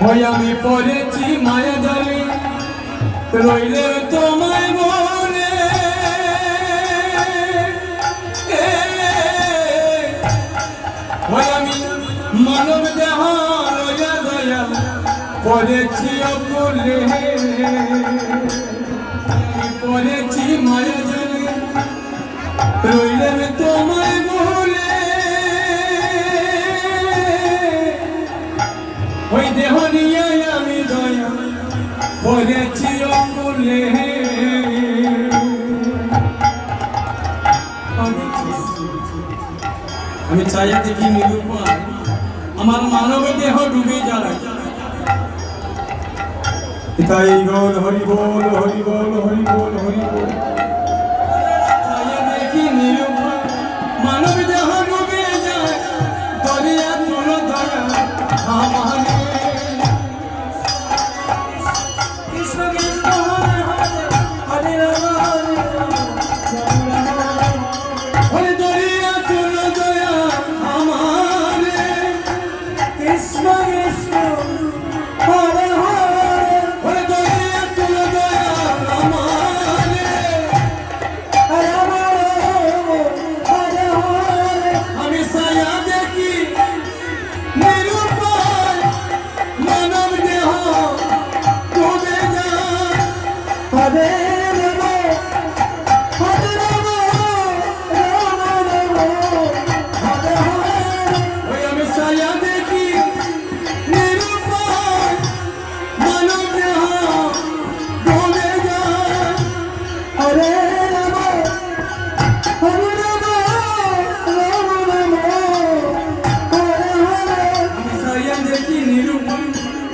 ওই আমি পড়েছি মায়া জালে রইলে তোমায় মনে ওই আমি মানব দেহ রয়া দয়া পড়েছি অকুলে পড়েছি মায়া জালে রইলে তোমায় মনে ওই দেহ নিয়ে আমি দয়া পড়েছি অকুলে আমি চাই দেখি নিরূপণ আমার মানব দেহ ডুবে যায় তাই গৌর হরি বল হরি বল হরি বল হরি বল চাই দেখি নিরূপণ মানব দেহ ডুবে যায় দরিয়া তোর দয়া আমার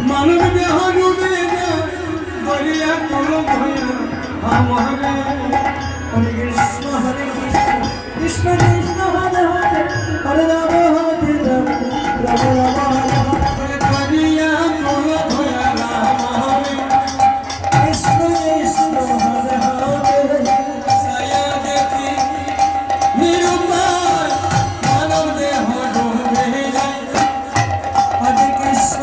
মানব দেহ ডুবে যায় দরিয়া কোন ভয়া আমারে হরে কৃষ্ণ কৃষ্ণ কৃষ্ণ হরে হরে হরে রাম হরে রাম রাম রাম হরে দরিয়া কোন ভয়া আমারে কৃষ্ণ কৃষ্ণ হরে হরে সায়া দেখি নিরূপায় মানব দেহ ডুবে যায় হরে কৃষ্ণ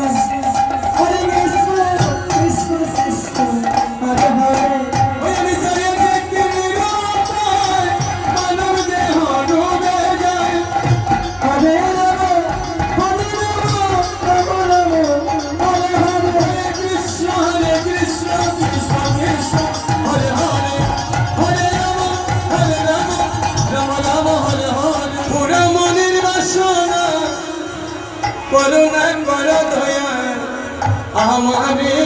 করুণা কর দয়া আমারে।